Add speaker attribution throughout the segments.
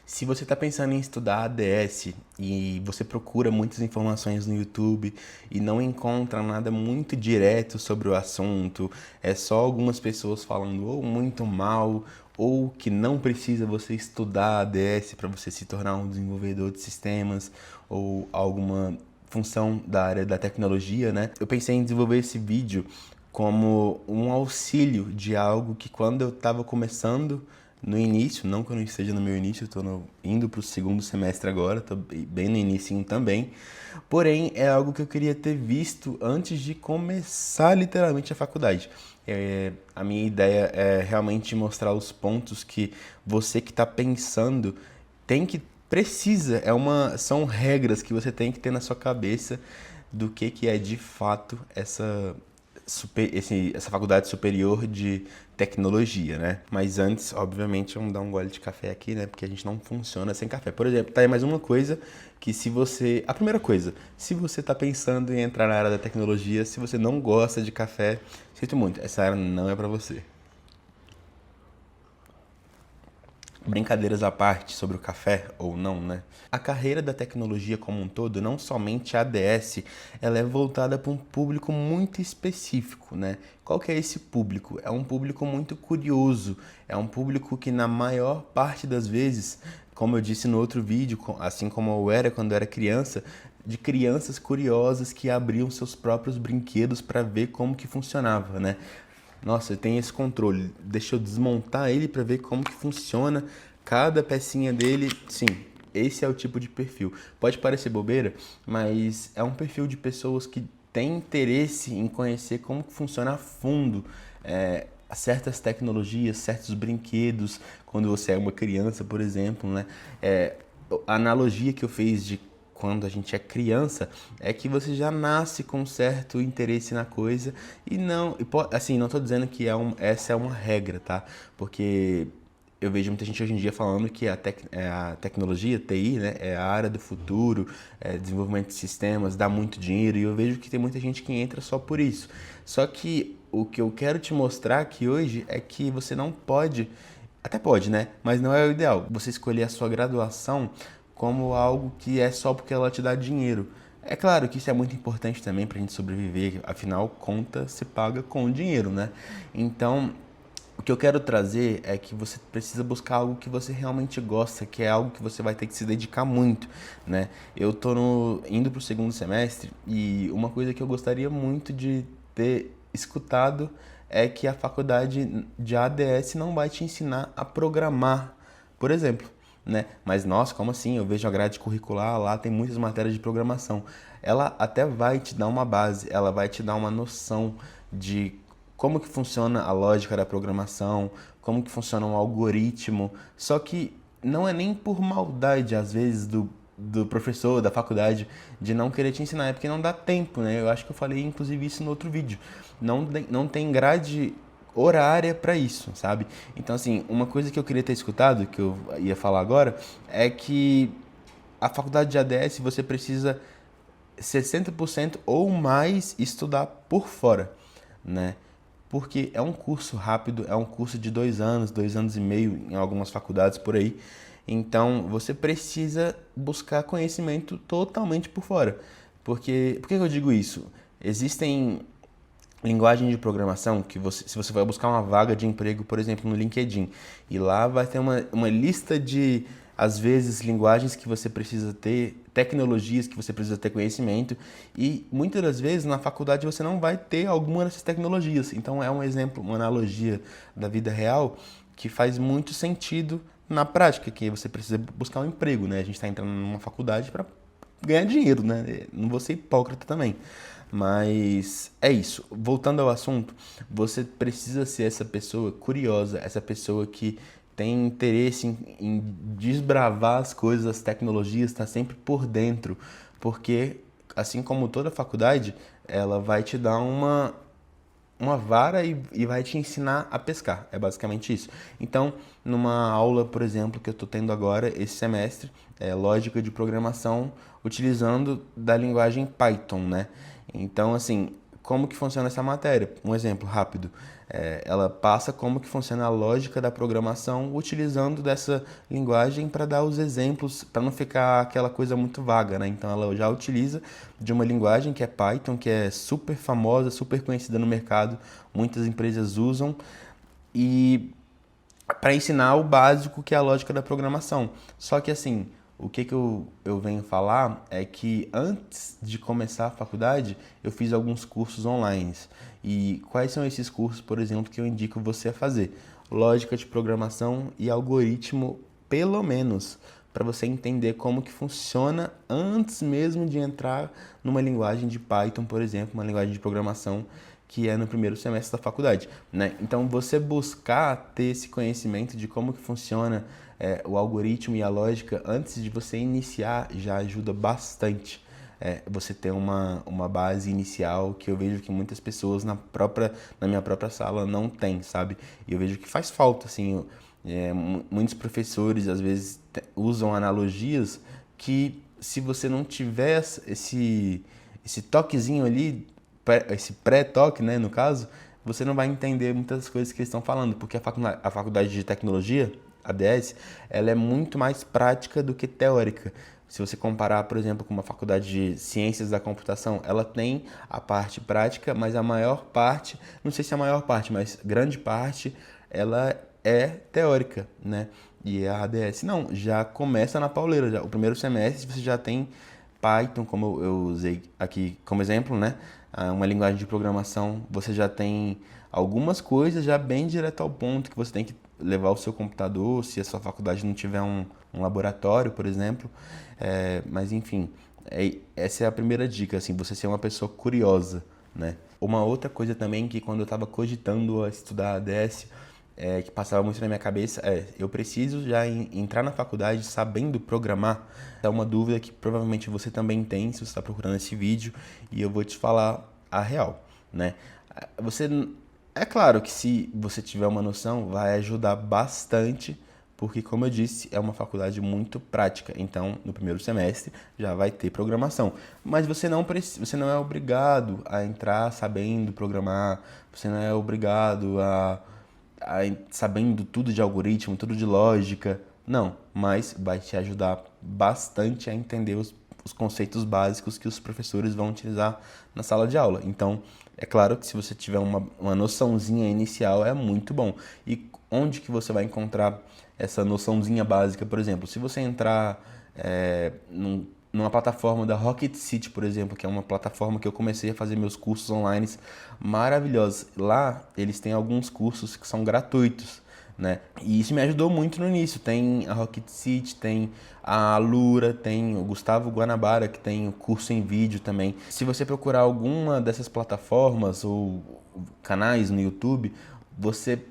Speaker 1: Se você está pensando em estudar ADS e você procura muitas informações no YouTube e não encontra nada muito direto sobre o assunto, é só algumas pessoas falando ou muito mal ou que não precisa você estudar ADS para você se tornar um desenvolvedor de sistemas ou alguma função da área da tecnologia, né? Eu pensei em desenvolver esse vídeo como um auxílio de algo que quando eu estava começando no início, não que eu não esteja no meu início, eu estou indo para o segundo semestre agora, estou bem no início também, porém é algo que eu queria ter visto antes de começar literalmente a faculdade. A minha ideia é realmente mostrar os pontos que você que está pensando tem que precisa, são regras que você tem que ter na sua cabeça do que é de fato essa faculdade superior de tecnologia, né? Mas antes, obviamente, vamos dar um gole de café aqui, né? Porque a gente não funciona sem café. Por exemplo, tá aí mais uma coisa que se você... A primeira coisa, se você tá pensando em entrar na área da tecnologia, se você não gosta de café, sinto muito, essa área não é pra você. Brincadeiras à parte sobre o café ou não, né? A carreira da tecnologia como um todo, não somente a ADS, ela é voltada para um público muito específico, né? Qual que é esse público? É um público muito curioso, é um público que na maior parte das vezes, como eu disse no outro vídeo, assim como eu era quando eu era criança, de crianças curiosas que abriam seus próprios brinquedos para ver como que funcionava, né? Nossa, eu tenho esse controle. Deixa eu desmontar ele para ver como que funciona cada pecinha dele. Sim, esse é o tipo de perfil. Pode parecer bobeira, mas é um perfil de pessoas que têm interesse em conhecer como que funciona a fundo certas tecnologias, certos brinquedos, quando você é uma criança, por exemplo, né? A analogia que eu fiz de quando a gente é criança é que você já nasce com um certo interesse na coisa e não, assim, não tô dizendo que essa é uma regra, tá? Porque eu vejo muita gente hoje em dia falando que a tecnologia, TI, né, é a área do futuro, desenvolvimento de sistemas, dá muito dinheiro, e eu vejo que tem muita gente que entra só por isso. Só que o que eu quero te mostrar aqui hoje é que você não pode, até pode, né? Mas não é o ideal. Você escolher a sua graduação como algo que é só porque ela te dá dinheiro. É claro que isso é muito importante também para a gente sobreviver, afinal, conta se paga com dinheiro, né? Então, o que eu quero trazer é que você precisa buscar algo que você realmente gosta, que é algo que você vai ter que se dedicar muito, né? Eu tô indo pro segundo semestre e uma coisa que eu gostaria muito de ter escutado é que a faculdade de ADS não vai te ensinar a programar, por exemplo, né? Mas nossa, como assim? Eu vejo a grade curricular lá, tem muitas matérias de programação. Ela até vai te dar uma base, ela vai te dar uma noção de como que funciona a lógica da programação, como que funciona um algoritmo. Só que não é nem por maldade, às vezes, do professor, da faculdade, de não querer te ensinar, é porque não dá tempo, né? Eu acho que eu falei, inclusive, isso no outro vídeo. Não tem grade horária para isso, sabe? Então, assim, uma coisa que eu queria ter escutado, que eu ia falar agora, é que a faculdade de ADS você precisa 60% ou mais estudar por fora, né? Porque é um curso rápido, é um curso de 2 anos, 2 anos e meio em algumas faculdades por aí. Então você precisa buscar conhecimento totalmente por fora. Por que eu digo isso? Existem linguagem de programação que se você vai buscar uma vaga de emprego, por exemplo, no LinkedIn, e lá vai ter uma lista de, às vezes, linguagens que você precisa ter, tecnologias que você precisa ter conhecimento, e muitas das vezes na faculdade você não vai ter alguma dessas tecnologias. Então é um exemplo, uma analogia da vida real que faz muito sentido na prática, que você precisa buscar um emprego, né? A gente está entrando numa faculdade para ganhar dinheiro, né? Não vou ser hipócrita também. Mas é isso. Voltando ao assunto, você precisa ser essa pessoa curiosa, essa pessoa que tem interesse em desbravar as coisas, as tecnologias, está sempre por dentro, porque assim como toda faculdade, ela vai te dar uma vara e vai te ensinar a pescar. É basicamente isso. Então, numa aula, por exemplo, que eu estou tendo agora, esse semestre, é lógica de programação utilizando da linguagem Python, né? Então, assim, como que funciona essa matéria. Um exemplo rápido. Ela passa como que funciona a lógica da programação utilizando dessa linguagem para dar os exemplos, para não ficar aquela coisa muito vaga, né? Então ela já utiliza de uma linguagem que é Python, que é super famosa, super conhecida no mercado, muitas empresas usam, e para ensinar o básico que é a lógica da programação. Só que assim, o que eu venho falar é que antes de começar a faculdade, eu fiz alguns cursos online. E quais são esses cursos, por exemplo, que eu indico você a fazer? Lógica de programação e algoritmo, pelo menos, para você entender como que funciona antes mesmo de entrar numa linguagem de Python, por exemplo, uma linguagem de programação que é no primeiro semestre da faculdade, né? Então, você buscar ter esse conhecimento de como que funciona o algoritmo e a lógica antes de você iniciar já ajuda bastante. Você ter uma base inicial que eu vejo que muitas pessoas na minha própria sala não tem, sabe? E eu vejo que faz falta, assim, muitos professores às vezes usam analogias que se você não tiver esse toquezinho ali, esse pré-toque, né, no caso, você não vai entender muitas coisas que eles estão falando, porque a faculdade de tecnologia, a ADS, ela é muito mais prática do que teórica. Se você comparar, por exemplo, com uma faculdade de ciências da computação, ela tem a parte prática, mas a maior parte, não sei se é a maior parte, mas grande parte, ela é teórica, né? E a ADS não, já começa na pauleira, já. O primeiro semestre você já tem Python, como eu usei aqui como exemplo, né? Uma linguagem de programação, você já tem algumas coisas já bem direto ao ponto que você tem que levar o seu computador, se a sua faculdade não tiver um laboratório, por exemplo. Mas enfim, essa é a primeira dica, assim, você ser uma pessoa curiosa, né? Uma outra coisa também que quando eu estava cogitando a estudar ADS, que passava muito na minha cabeça eu preciso já entrar na faculdade sabendo programar. É uma dúvida que provavelmente você também tem se você está procurando esse vídeo e eu vou te falar a real, né? É claro que se você tiver uma noção vai ajudar bastante, porque como eu disse é uma faculdade muito prática. Então no primeiro semestre já vai ter programação, mas você não é obrigado a entrar sabendo programar, você não é obrigado sabendo tudo de algoritmo, tudo de lógica. Não, mas vai te ajudar bastante a entender os conceitos básicos que os professores vão utilizar na sala de aula. Então, é claro que se você tiver uma noçãozinha inicial, é muito bom. E onde que você vai encontrar essa noçãozinha básica? Por exemplo, se você entrar numa plataforma da Rocket City, por exemplo, que é uma plataforma que eu comecei a fazer meus cursos online maravilhosos. Lá, eles têm alguns cursos que são gratuitos, né? E isso me ajudou muito no início. Tem a Rocket City, tem a Alura, tem o Gustavo Guanabara, que tem o curso em vídeo também. Se você procurar alguma dessas plataformas ou canais no YouTube, você,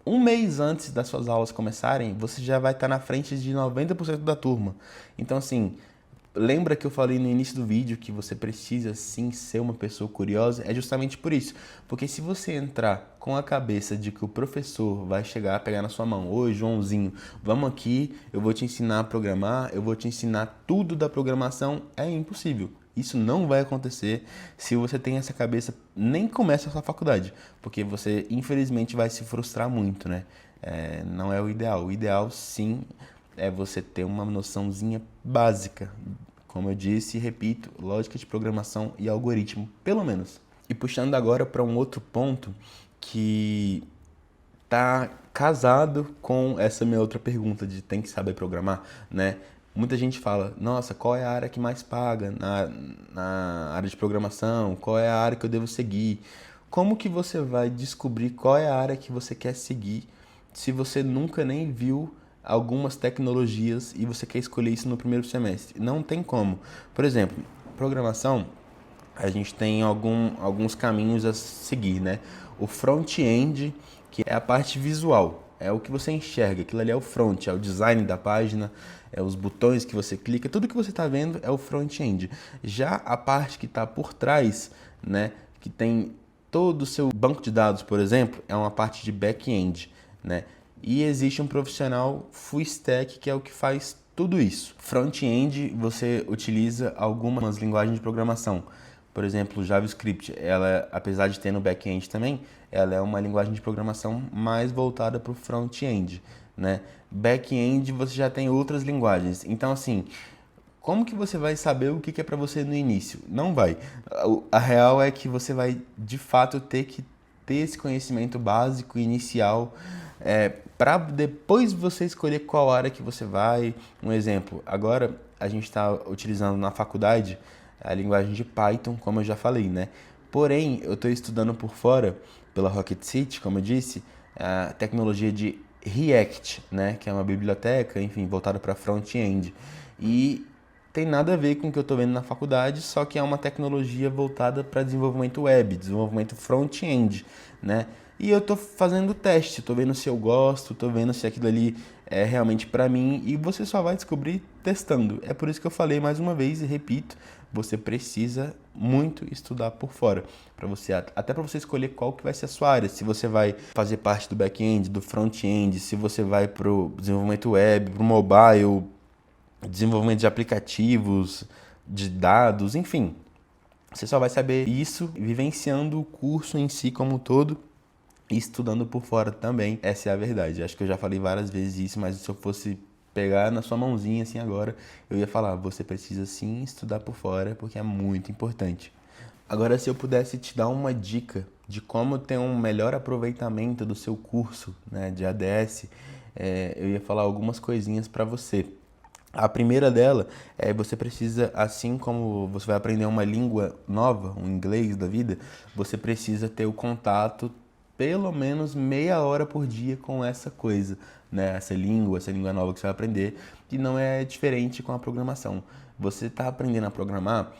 Speaker 1: um mês antes das suas aulas começarem, você já vai estar na frente de 90% da turma. Então, assim, lembra que eu falei no início do vídeo que você precisa sim ser uma pessoa curiosa? É justamente por isso. Porque se você entrar com a cabeça de que o professor vai chegar, pegar na sua mão: oi, Joãozinho, vamos aqui, eu vou te ensinar a programar, eu vou te ensinar tudo da programação, é impossível. Isso não vai acontecer se você tem essa cabeça, nem começa a sua faculdade, porque você infelizmente vai se frustrar muito, né? Não é o ideal. O ideal sim é você ter uma noçãozinha básica, como eu disse e repito, lógica de programação e algoritmo, pelo menos. E puxando agora para um outro ponto que tá casado com essa minha outra pergunta de tem que saber programar, né? Muita gente fala: nossa, qual é a área que mais paga na área de programação? Qual é a área que eu devo seguir? Como que você vai descobrir qual é a área que você quer seguir se você nunca nem viu algumas tecnologias e você quer escolher isso no primeiro semestre? Não tem como. Por exemplo, programação, a gente tem alguns caminhos a seguir, né? O front-end, que é a parte visual, é o que você enxerga, aquilo ali é o front, é o design da página, é os botões que você clica, tudo que você está vendo é o front-end. Já a parte que está por trás, né, que tem todo o seu banco de dados, por exemplo, é uma parte de back-end, né? E existe um profissional full stack que é o que faz tudo isso. Front-end, você utiliza algumas linguagens de programação. Por exemplo, JavaScript, ela, apesar de ter no back-end também, ela é uma linguagem de programação mais voltada para o front-end, né? Back-end você já tem outras linguagens. Então, assim, como que você vai saber o que é para você no início? Não vai. A real é que você vai, de fato, ter que ter esse conhecimento básico, inicial, para depois você escolher qual área que você vai. Um exemplo, agora a gente está utilizando na faculdade a linguagem de Python, como eu já falei, né? Porém, eu estou estudando por fora, pela Rocket City, como eu disse, a tecnologia de React, né? Que é uma biblioteca, enfim, voltada para front-end. E tem nada a ver com o que eu estou vendo na faculdade, só que é uma tecnologia voltada para desenvolvimento web, desenvolvimento front-end, né? E eu estou fazendo teste, estou vendo se eu gosto, estou vendo se aquilo ali é realmente para mim, e você só vai descobrir testando. É por isso que eu falei mais uma vez e repito, você precisa muito estudar por fora, para você até para você escolher qual que vai ser a sua área, se você vai fazer parte do back-end, do front-end, se você vai para o desenvolvimento web, para o mobile, desenvolvimento de aplicativos, de dados, enfim. Você só vai saber isso vivenciando o curso em si como um todo e estudando por fora também. Essa é a verdade. Acho que eu já falei várias vezes isso, mas se eu fosse pegar na sua mãozinha assim agora, eu ia falar, você precisa sim estudar por fora, porque é muito importante. Agora, se eu pudesse te dar uma dica de como ter um melhor aproveitamento do seu curso, né, de ADS, eu ia falar algumas coisinhas para você. A primeira dela é você precisa, assim como você vai aprender uma língua nova, um inglês da vida, você precisa ter o contato pelo menos meia hora por dia com essa coisa, né? Essa língua nova que você vai aprender, e não é diferente com a programação. Você está aprendendo a programar,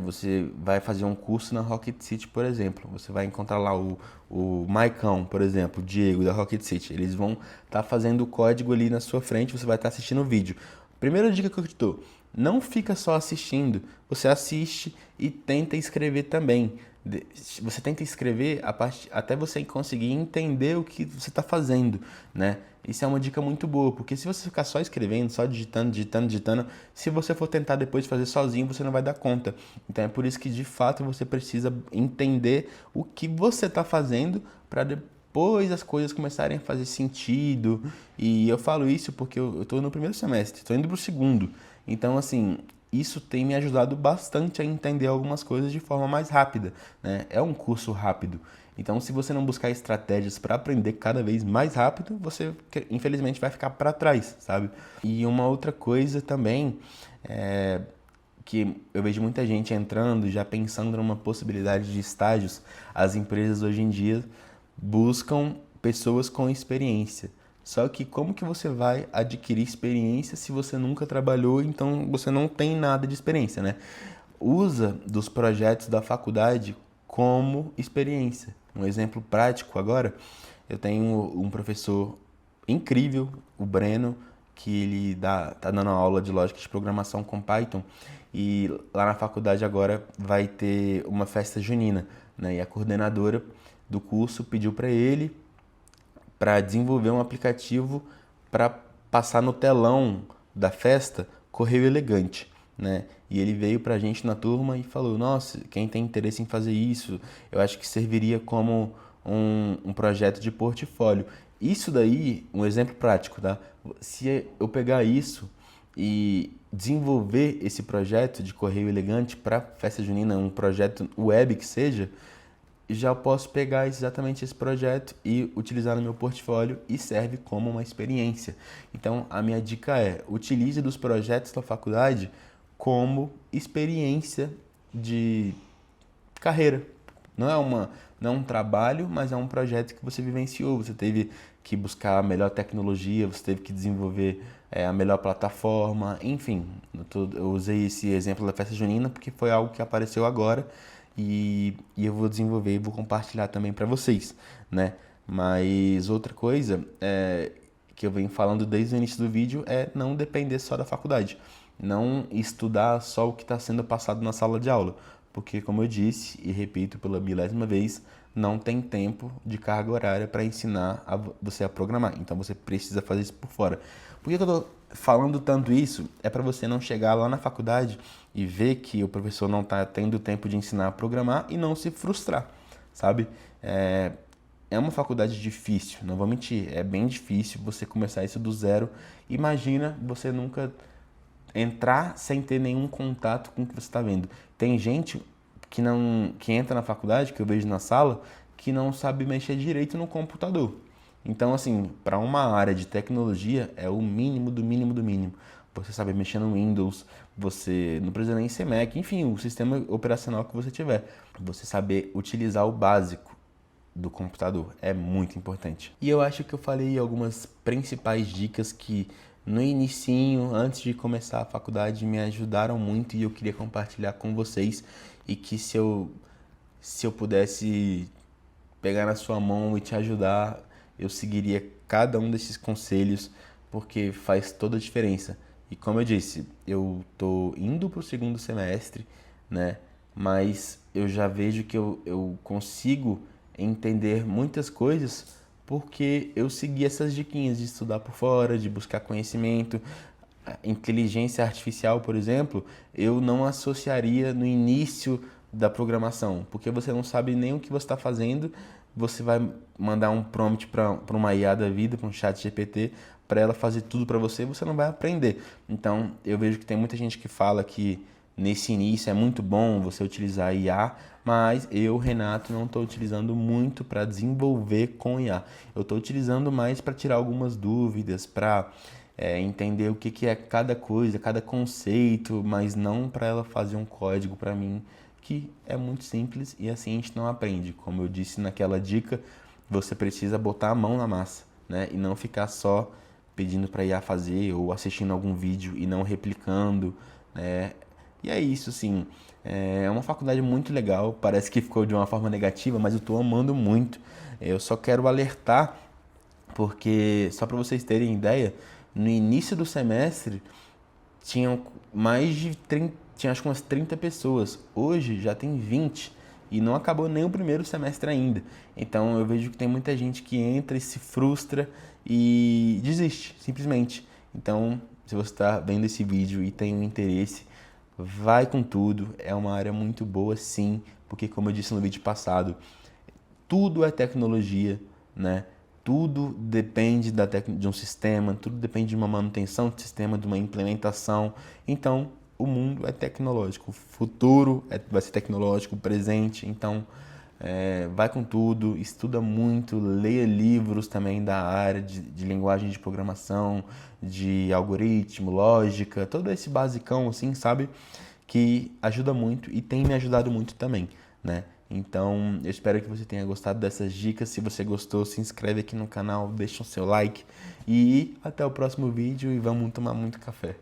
Speaker 1: você vai fazer um curso na Rocket City, por exemplo. Você vai encontrar lá o Maicão, por exemplo, o Diego da Rocket City. Eles vão estar fazendo o código ali na sua frente, você vai estar assistindo o vídeo. Primeira dica que eu te dou, não fica só assistindo, você assiste e tenta escrever também. Você tenta escrever até você conseguir entender o que você está fazendo, né? Isso é uma dica muito boa, porque se você ficar só escrevendo, só digitando, se você for tentar depois fazer sozinho, você não vai dar conta. Então é por isso que de fato você precisa entender o que você está fazendo para depois as coisas começarem a fazer sentido. E eu falo isso porque eu estou no primeiro semestre, estou indo para o segundo. Então, assim, isso tem me ajudado bastante a entender algumas coisas de forma mais rápida, né? É um curso rápido. Então, se você não buscar estratégias para aprender cada vez mais rápido, você, infelizmente, vai ficar para trás, sabe? E uma outra coisa também é que eu vejo muita gente entrando já pensando numa possibilidade de estágios. As empresas hoje em dia buscam pessoas com experiência. Só que como que você vai adquirir experiência se você nunca trabalhou, então você não tem nada de experiência, né? Usa dos projetos da faculdade como experiência. Um exemplo prático agora, eu tenho um professor incrível, o Breno, que ele tá dando aula de lógica de programação com Python, e lá na faculdade agora vai ter uma festa junina, né? E a coordenadora do curso pediu para ele para desenvolver um aplicativo para passar no telão da festa Correio Elegante, né? E ele veio para a gente na turma e falou, nossa, quem tem interesse em fazer isso, eu acho que serviria como um projeto de portfólio. Isso daí, um exemplo prático, tá? Se eu pegar isso e desenvolver esse projeto de Correio Elegante para festa junina, um projeto web que seja, já posso pegar exatamente esse projeto e utilizar no meu portfólio e serve como uma experiência. Então, a minha dica é, utilize dos projetos da faculdade como experiência de carreira. Não é um trabalho, mas é um projeto que você vivenciou. Você teve que buscar a melhor tecnologia, você teve que desenvolver a melhor plataforma, enfim. Eu usei esse exemplo da festa junina porque foi algo que apareceu agora e eu vou desenvolver e vou compartilhar também para vocês, né? Mas outra coisa que eu venho falando desde o início do vídeo é não depender só da faculdade. Não estudar só o que está sendo passado na sala de aula. Porque, como eu disse e repito pela milésima vez, não tem tempo de carga horária para ensinar você a programar. Então, você precisa fazer isso por fora. Por que que eu tô falando tanto isso? É para você não chegar lá na faculdade e ver que o professor não está tendo tempo de ensinar a programar e não se frustrar, sabe? É uma faculdade difícil, não vou mentir, é bem difícil você começar isso do zero. Imagina você nunca entrar sem ter nenhum contato com o que você está vendo. Tem gente que entra na faculdade, que eu vejo na sala, que não sabe mexer direito no computador. Então, assim, para uma área de tecnologia é o mínimo do mínimo do mínimo. Você saber mexer no Windows, você não precisa nem ser Mac, enfim, o sistema operacional que você tiver. Você saber utilizar o básico do computador é muito importante. E eu acho que eu falei algumas principais dicas que no inicinho, antes de começar a faculdade, me ajudaram muito e eu queria compartilhar com vocês, e que se eu pudesse pegar na sua mão e te ajudar, eu seguiria cada um desses conselhos, porque faz toda a diferença. E como eu disse, eu tô indo pro segundo semestre, né? Mas eu já vejo que eu consigo entender muitas coisas porque eu segui essas diquinhas de estudar por fora, de buscar conhecimento. A inteligência artificial, por exemplo, eu não associaria no início da programação, porque você não sabe nem o que você está fazendo. Você vai mandar um prompt para uma IA da vida, para um chat GPT, para ela fazer tudo para você, você não vai aprender. Então, eu vejo que tem muita gente que fala que nesse início é muito bom você utilizar IA, mas eu, Renato, não estou utilizando muito para desenvolver com IA. Eu estou utilizando mais para tirar algumas dúvidas, para entender o que é cada coisa, cada conceito, mas não para ela fazer um código para mim, que é muito simples e assim a gente não aprende. Como eu disse naquela dica, você precisa botar a mão na massa, né? E não ficar só pedindo para IA fazer ou assistindo algum vídeo e não replicando, né? E é isso, assim. É uma faculdade muito legal. Parece que ficou de uma forma negativa, mas eu estou amando muito. Eu só quero alertar, porque, só para vocês terem ideia, no início do semestre tinham mais de 30, tinha acho que umas 30 pessoas. Hoje já tem 20 e não acabou nem o primeiro semestre ainda. Então eu vejo que tem muita gente que entra e se frustra e desiste, simplesmente. Então, se você está vendo esse vídeo e tem um interesse, vai com tudo. É uma área muito boa, sim, porque como eu disse no vídeo passado, tudo é tecnologia, né? Tudo depende de um sistema, tudo depende de uma manutenção de sistema, de uma implementação. Então, o mundo é tecnológico, o futuro vai ser tecnológico, o presente. Então, vai com tudo, estuda muito, leia livros também da área de linguagem de programação, de algoritmo, lógica, todo esse basicão, assim, sabe? Que ajuda muito e tem me ajudado muito também, né? Então, eu espero que você tenha gostado dessas dicas. Se você gostou, se inscreve aqui no canal, deixa o seu like e até o próximo vídeo e vamos tomar muito café.